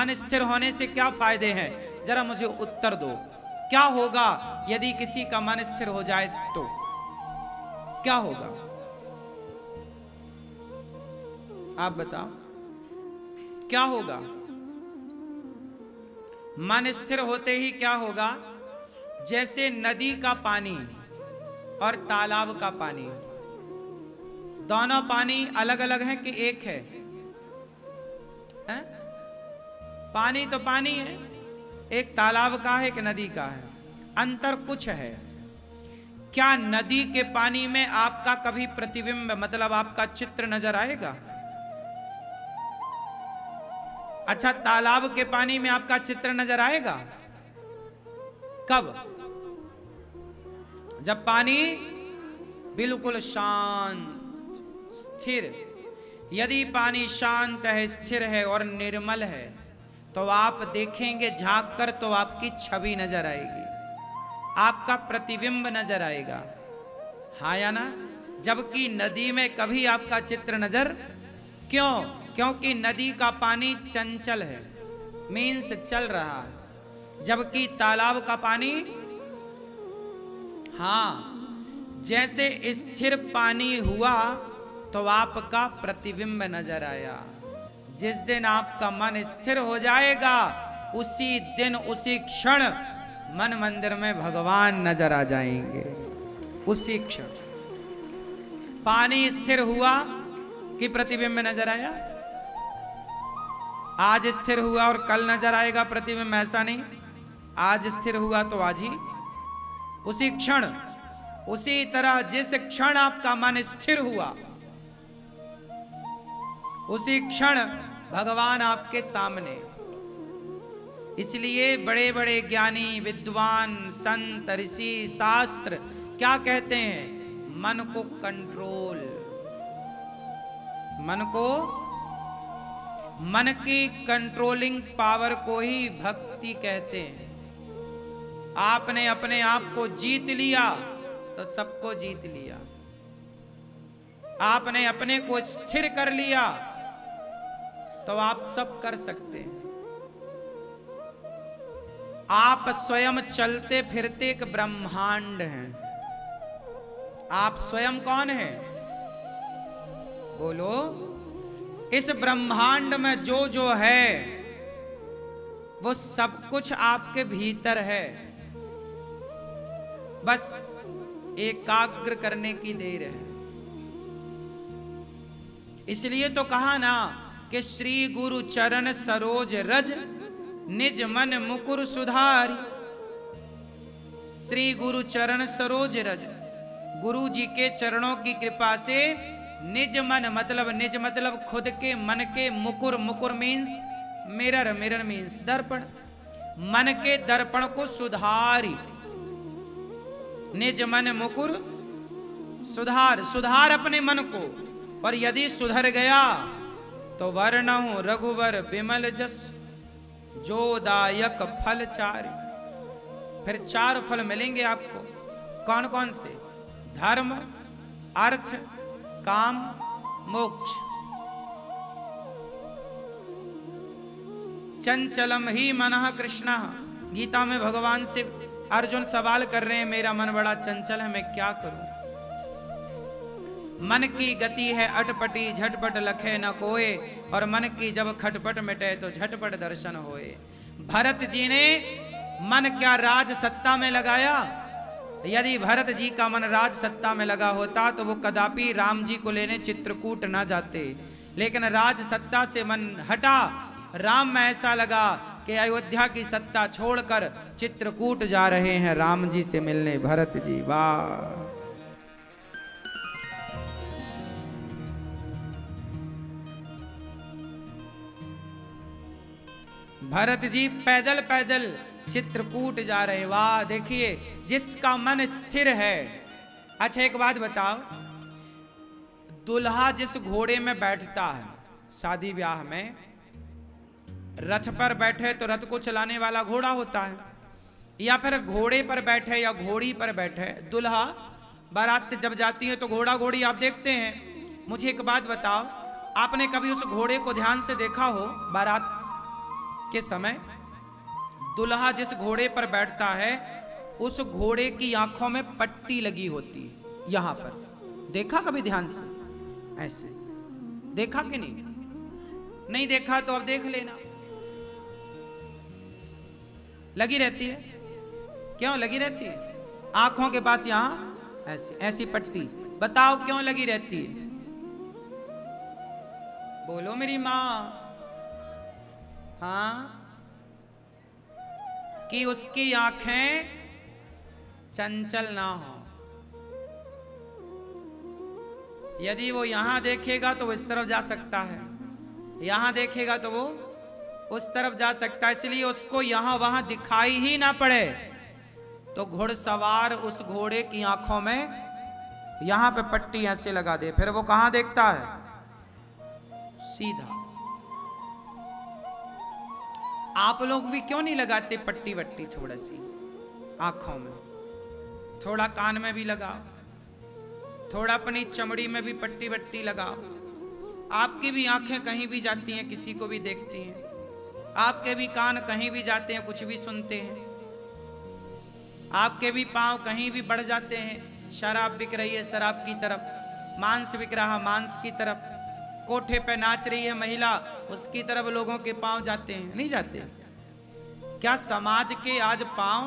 मन स्थिर होने से क्या फायदे हैं, जरा मुझे उत्तर दो। क्या होगा यदि किसी का मन स्थिर हो जाए तो क्या होगा? आप बताओ क्या होगा? मन स्थिर होते ही क्या होगा? जैसे नदी का पानी और तालाब का पानी, दोनों पानी अलग अलग है कि एक है? हैं? पानी तो पानी है, एक तालाब का है, एक नदी का है, अंतर कुछ है। क्या नदी के पानी में आपका कभी प्रतिबिंब मतलब आपका चित्र नजर आएगा? अच्छा, तालाब के पानी में आपका चित्र नजर आएगा कब? जब पानी बिल्कुल शांत स्थिर। यदि पानी शांत है, स्थिर है और निर्मल है तो आप देखेंगे झांक कर तो आपकी छवि नजर आएगी, आपका प्रतिबिंब नजर आएगा, हाँ या ना? जबकि नदी में कभी आपका चित्र नजर, क्यों? क्योंकि नदी का पानी चंचल है, मीन्स चल रहा है, जबकि तालाब का पानी, हाँ, जैसे स्थिर पानी हुआ तो आपका प्रतिबिंब नजर आया। जिस दिन आपका मन स्थिर हो जाएगा उसी दिन उसी क्षण मन मंदिर में भगवान नजर आ जाएंगे, उसी क्षण। पानी स्थिर हुआ कि प्रतिबिंब नजर आया? आज स्थिर हुआ और कल नजर आएगा प्रतिबिंब, ऐसा नहीं। आज स्थिर हुआ तो आज ही, उसी क्षण। उसी तरह जिस क्षण आपका मन स्थिर हुआ उसी क्षण भगवान आपके सामने। इसलिए बड़े बड़े ज्ञानी विद्वान संत ऋषि शास्त्र क्या कहते हैं? मन को कंट्रोल, मन की कंट्रोलिंग पावर को ही भक्ति कहते हैं। आपने अपने आप को जीत लिया तो सबको जीत लिया, आपने अपने को स्थिर कर लिया तो आप सब कर सकते हैं। आप स्वयं चलते फिरते एक ब्रह्मांड हैं। आप स्वयं कौन हैं? बोलो। इस ब्रह्मांड में जो जो है वो सब कुछ आपके भीतर है, बस एकाग्र करने की देर है। इसलिए तो कहा ना कि श्री गुरु चरण सरोज रज निज मन मुकुर सुधारी। श्री गुरु चरण सरोज रज, गुरु जी के चरणों की कृपा से निज मन मतलब खुद के मन के, मुकुर, मुकुर मीन्स मिरर, मिरर मीन्स दर्पण, मन के दर्पण को सुधारी। निज मन मुकुर सुधार अपने मन को। और यदि सुधर गया तो वर्णहु रघुवर बिमल जस जो दायक फल चारि। फिर 4 फल मिलेंगे आपको। कौन कौन से? धर्म, अर्थ, काम, मोक्ष। चंचलम ही मनः कृष्ण। गीता में भगवान से अर्जुन सवाल कर रहे हैं, मेरा मन बड़ा चंचल है, मैं क्या करूं? मन की गति है अटपटी, झटपट लखे न कोय, और मन की जब खटपट मिटे तो झटपट दर्शन होए। भरत जी ने मन क्या राज सत्ता में लगाया? यदि भरत जी का मन राज सत्ता में लगा होता तो वो कदापि राम जी को लेने चित्रकूट ना जाते। लेकिन राज सत्ता से मन हटा, राम में ऐसा लगा कि अयोध्या की सत्ता छोड़कर चित्रकूट जा रहे हैं राम जी से मिलने। भरत जी, वाह! भरत जी पैदल पैदल चित्रकूट जा रहे। वाह! देखिए, जिसका मन स्थिर है। अच्छा, एक बात बताओ, दुल्हा जिस घोड़े में बैठता है शादी ब्याह में, रथ पर बैठे तो रथ को चलाने वाला घोड़ा होता है, या फिर घोड़े पर बैठे या घोड़ी पर बैठे दुल्हा। बारात जब जाती है तो घोड़ा घोड़ी आप देखते हैं। मुझे एक बात बताओ, आपने कभी उस घोड़े को ध्यान से देखा हो बारात के समय दुल्हा जिस घोड़े पर बैठता है उस घोड़े की आंखों में पट्टी लगी होती है। यहां पर देखा कभी ध्यान से? ऐसे देखा कि नहीं? नहीं देखा तो अब देख लेना। लगी रहती है। क्यों लगी रहती है? आंखों के पास यहां ऐसी ऐसी पट्टी। बताओ क्यों लगी रहती है? बोलो मेरी मां। हाँ, कि उसकी आंखें चंचल ना हो। यदि वो यहां देखेगा तो वो इस तरफ जा सकता है, यहां देखेगा तो वो उस तरफ जा सकता है, इसलिए उसको यहां वहां दिखाई ही ना पड़े तो घुड़सवार उस घोड़े की आंखों में यहां पे पट्टी ऐसे लगा दे। फिर वो कहां देखता है? सीधा। आप लोग भी क्यों नहीं लगाते पट्टी वट्टी थोड़ा सी आंखों में? थोड़ा कान में भी लगाओ, थोड़ा अपनी चमड़ी में भी पट्टी वट्टी लगाओ। आपकी भी आंखें कहीं भी जाती हैं, किसी को भी देखती हैं। आपके भी कान कहीं भी जाते हैं, कुछ भी सुनते हैं। आपके भी पांव कहीं भी बढ़ जाते हैं। शराब बिक रही है शराब की तरफ, मांस बिक रहा मांस की तरफ, कोठे पे नाच रही है महिला उसकी तरफ लोगों के पांव जाते हैं, नहीं जाते? क्या समाज के आज पांव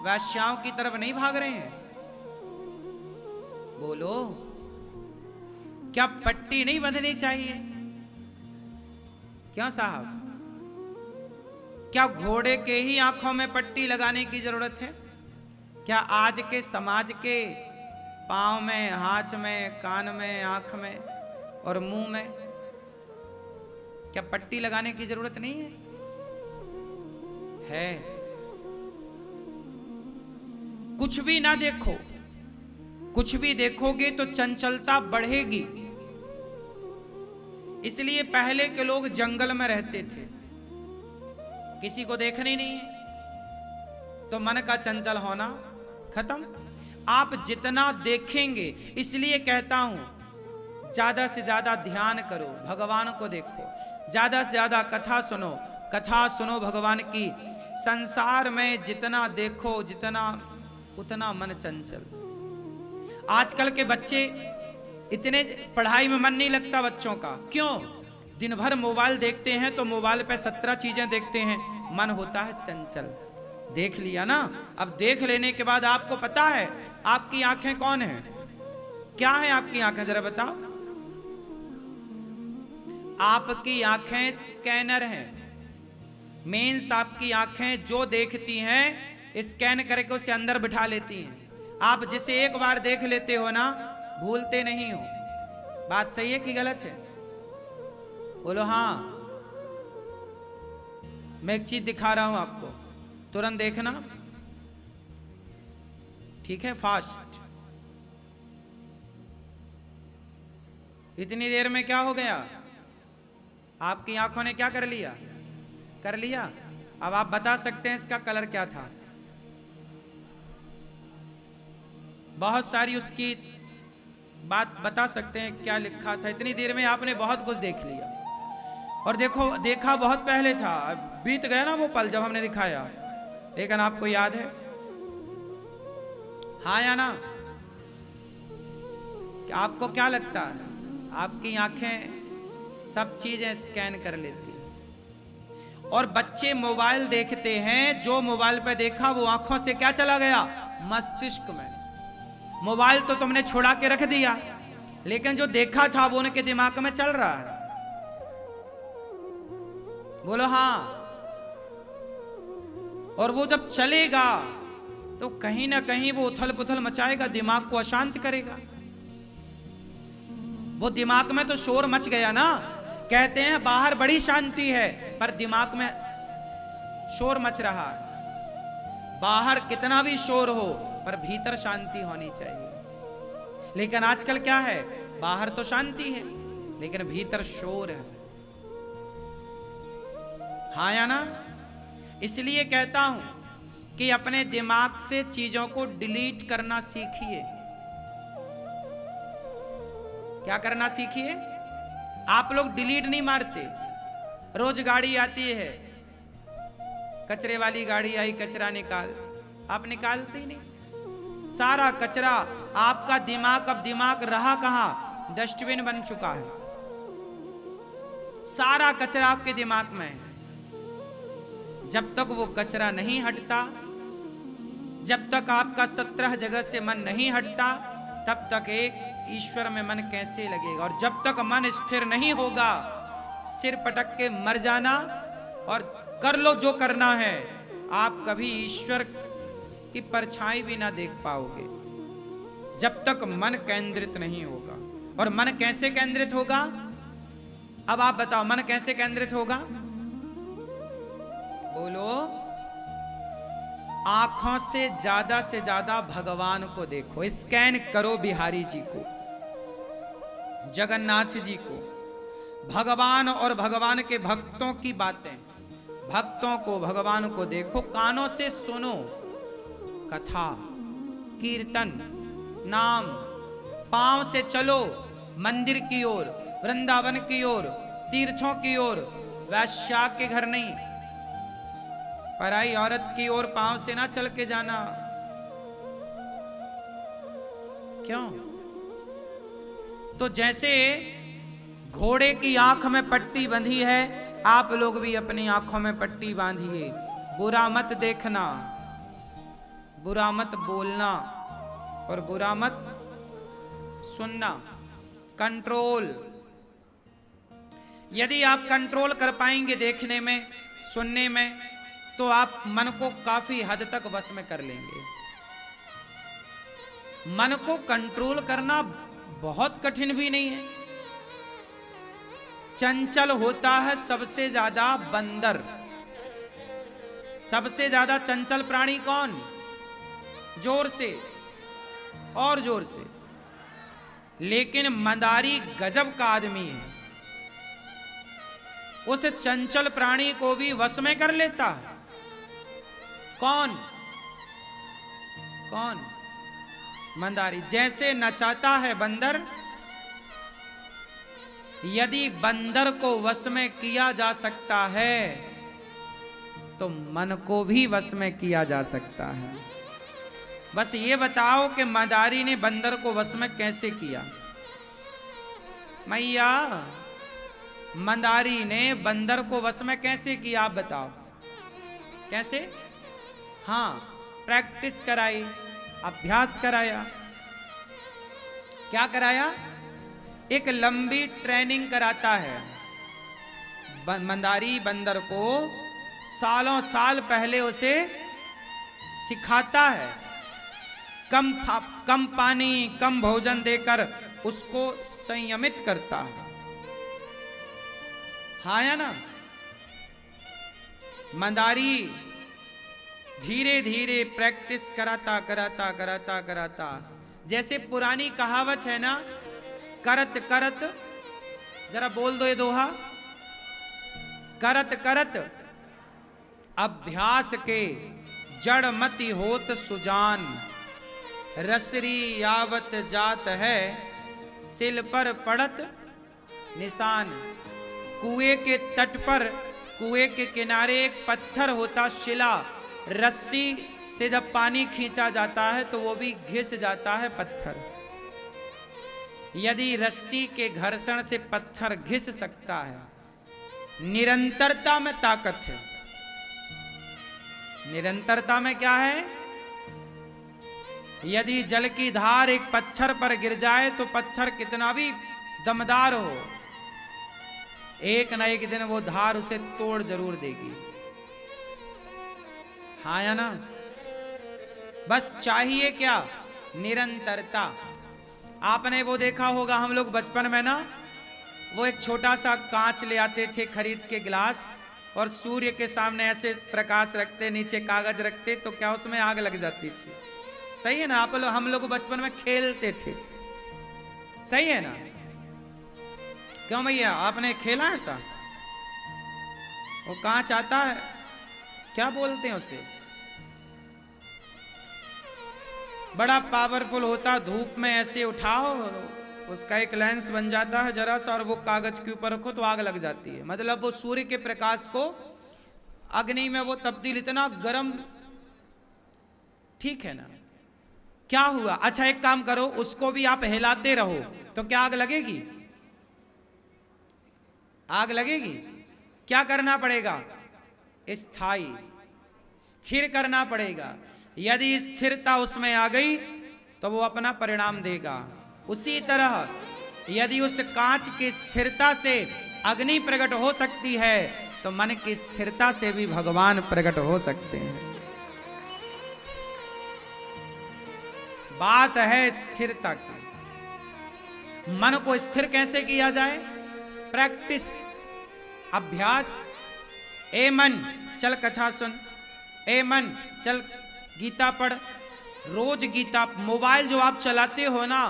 वैश्याओं की तरफ नहीं भाग रहे हैं? बोलो, क्या पट्टी नहीं बंधनी चाहिए? क्यों साहब? क्या घोड़े के ही आंखों में पट्टी लगाने की जरूरत है? क्या आज के समाज के पांव में, हाथ में, कान में, आंख में और मुंह में क्या पट्टी लगाने की जरूरत नहीं है? है। कुछ भी ना देखो, कुछ भी देखोगे तो चंचलता बढ़ेगी। इसलिए पहले के लोग जंगल में रहते थे, किसी को देखना ही नहीं है तो मन का चंचल होना खत्म। आप जितना देखेंगे, इसलिए कहता हूं ज्यादा से ज्यादा ध्यान करो, भगवान को देखो, ज्यादा से ज्यादा कथा सुनो, कथा सुनो भगवान की। संसार में जितना देखो जितना उतना मन चंचल। आजकल के बच्चे इतने पढ़ाई में मन नहीं लगता बच्चों का। क्यों? दिन भर मोबाइल देखते हैं तो मोबाइल पे 17 चीजें देखते हैं, मन होता है चंचल। देख लिया ना, अब देख लेने के बाद आपको पता है आपकी आंखें कौन है? क्या है आपकी आंखें? जरा बताओ। आपकी आंखें स्कैनर हैं। मीन्स आपकी आंखें जो देखती हैं स्कैन करके उसे अंदर बिठा लेती हैं। आप जिसे एक बार देख लेते हो ना, भूलते नहीं हो। बात सही है कि गलत है? बोलो हाँ। मैं एक चीज दिखा रहा हूं आपको, तुरंत देखना, ठीक है? फास्ट। इतनी देर में क्या हो गया? आपकी आंखों ने क्या कर लिया? कर लिया। अब आप बता सकते हैं इसका कलर क्या था? बहुत सारी उसकी बात बता सकते हैं क्या लिखा था। इतनी देर में आपने बहुत कुछ देख लिया। और देखो, देखा बहुत पहले था, बीत गया ना वो पल जब हमने दिखाया, लेकिन आपको याद है? हाँ या ना? आपको क्या लगता है? आपकी आंखें सब चीजें स्कैन कर लेती हैं। और बच्चे मोबाइल देखते हैं, जो मोबाइल पे देखा वो आंखों से क्या चला गया? मस्तिष्क में। मोबाइल तो तुमने छुड़ा के रख दिया, लेकिन जो देखा था वो उनके दिमाग में चल रहा है। बोलो हाँ। और वो जब चलेगा तो कहीं ना कहीं वो उथल पुथल मचाएगा, दिमाग को अशांत करेगा। वो दिमाग में तो शोर मच गया ना। कहते हैं बाहर बड़ी शांति है पर दिमाग में शोर मच रहा है। बाहर कितना भी शोर हो पर भीतर शांति होनी चाहिए। लेकिन आजकल क्या है? बाहर तो शांति है लेकिन भीतर शोर है। हाँ या ना? इसलिए कहता हूं कि अपने दिमाग से चीजों को डिलीट करना सीखिए। क्या करना सीखिए? आप लोग डिलीट नहीं मारते। रोज गाड़ी आती है, कचरे वाली गाड़ी आई, कचरा निकाल, आप निकालते ही नहीं। सारा कचरा, आपका दिमाग, अब दिमाग रहा कहां, डस्टबिन बन चुका है। सारा कचरा आपके दिमाग में है। जब तक वो कचरा नहीं हटता, जब तक आपका 17 जगह से मन नहीं हटता, तब तक एक ईश्वर में मन कैसे लगेगा। और जब तक मन स्थिर नहीं होगा, सिर पटक के मर जाना और कर लो जो करना है, आप कभी ईश्वर की परछाई भी ना देख पाओगे, जब तक मन केंद्रित नहीं होगा। और मन कैसे केंद्रित होगा, अब आप बताओ, मन कैसे केंद्रित होगा, बोलो। आंखों से ज्यादा भगवान को देखो, स्कैन करो बिहारी जी को, जगन्नाथ जी को, भगवान और भगवान के भक्तों की बातें, भक्तों को, भगवान को देखो, कानों से सुनो कथा, कीर्तन, नाम, पांव से चलो मंदिर की ओर, वृंदावन की ओर, तीर्थों की ओर, वैश्या के घर नहीं, पराई औरत की ओर पांव से ना चल के जाना। क्यों? तो जैसे घोड़े की आंख में पट्टी बंधी है, आप लोग भी अपनी आंखों में पट्टी बांधिए। बुरा मत देखना, बुरा मत बोलना और बुरा मत सुनना। कंट्रोल, यदि आप कंट्रोल कर पाएंगे देखने में, सुनने में, तो आप मन को काफी हद तक वश में कर लेंगे। मन को कंट्रोल करना बहुत कठिन भी नहीं है। चंचल होता है सबसे ज्यादा बंदर। सबसे ज्यादा चंचल प्राणी कौन? जोर से और जोर से। लेकिन मंदारी गजब का आदमी है, उस चंचल प्राणी को भी वश में कर लेता है। कौन? कौन? मंदारी। जैसे नचाता है बंदर, यदि बंदर को वश में किया जा सकता है, तो मन को भी वश में किया जा सकता है। बस ये बताओ कि मंदारी ने बंदर को वश में कैसे किया? मैया, मंदारी ने बंदर को वश में कैसे किया, आप बताओ कैसे? हाँ, प्रैक्टिस कराई, अभ्यास कराया। क्या कराया? एक लंबी ट्रेनिंग कराता है। मंदारी बंदर को सालों साल पहले उसे सिखाता है, कम पानी, कम भोजन देकर उसको संयमित करता है। हाँ या ना? मंदारी धीरे धीरे प्रैक्टिस कराता, जैसे पुरानी कहावत है ना, करत करत, जरा बोल दो ये दोहा, करत करत अभ्यास के जड़ मति होत सुजान, रसरी यावत जात है सिल पर पड़त निशान। कुएं के तट पर, कुएं के किनारे एक पत्थर होता, शिला, रस्सी से जब पानी खींचा जाता है तो वो भी घिस जाता है पत्थर। यदि रस्सी के घर्षण से पत्थर घिस सकता है, निरंतरता में ताकत है। निरंतरता में क्या है? यदि जल की धार एक पत्थर पर गिर जाए तो पत्थर कितना भी दमदार हो, एक ना एक दिन वो धार उसे तोड़ जरूर देगी। हाँ या ना? बस चाहिए क्या? निरंतरता। आपने वो देखा होगा, हम लोग बचपन में ना, वो एक छोटा सा कांच ले आते थे खरीद के, गिलास, और सूर्य के सामने ऐसे प्रकाश रखते, नीचे कागज रखते, तो क्या उसमें आग लग जाती थी। सही है ना? आप लोग, हम लोग बचपन में खेलते थे, सही है ना? क्यों भैया, आपने खेला ऐसा? वो कांच आता है, क्या बोलते हैं उसे, बड़ा पावरफुल होता, धूप में ऐसे उठाओ, उसका एक लेंस बन जाता है जरा सा, और वो कागज के ऊपर रखो तो आग लग जाती है। मतलब वो सूर्य के प्रकाश को अग्नि में वो तब्दील इतना गर्म, ठीक है ना, क्या हुआ? अच्छा एक काम करो, उसको भी आप हिलाते रहो तो क्या आग लगेगी? आग लगेगी। क्या करना पड़ेगा? स्थायी, स्थिर करना पड़ेगा। यदि स्थिरता उसमें आ गई तो वो अपना परिणाम देगा। उसी तरह यदि उस कांच की स्थिरता से अग्नि प्रकट हो सकती है तो मन की स्थिरता से भी भगवान प्रकट हो सकते हैं। बात है स्थिरता की। मन को स्थिर कैसे किया जाए? प्रैक्टिस, अभ्यास। ए मन चल कथा सुन, ए मन चल गीता पढ़। रोज गीता, मोबाइल जो आप चलाते हो ना,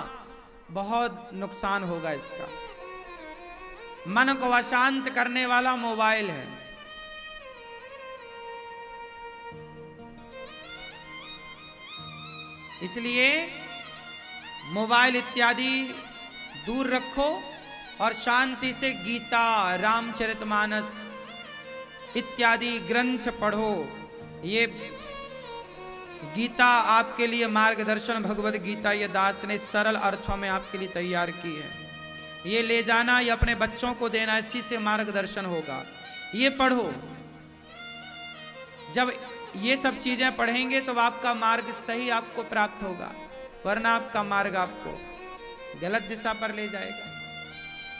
बहुत नुकसान होगा इसका। मन को अशांत करने वाला मोबाइल है। इसलिए मोबाइल इत्यादि दूर रखो और शांति से गीता, रामचरितमानस इत्यादि ग्रंथ पढ़ो। ये गीता आपके लिए मार्गदर्शन, भगवद गीता ये दास ने सरल अर्थों में आपके लिए तैयार की है। ये ले जाना, ये अपने बच्चों को देना, इसी से मार्गदर्शन होगा। ये पढ़ो। जब ये सब चीजें पढ़ेंगे तो आपका मार्ग सही आपको प्राप्त होगा, वरना आपका मार्ग आपको गलत दिशा पर ले जाएगा।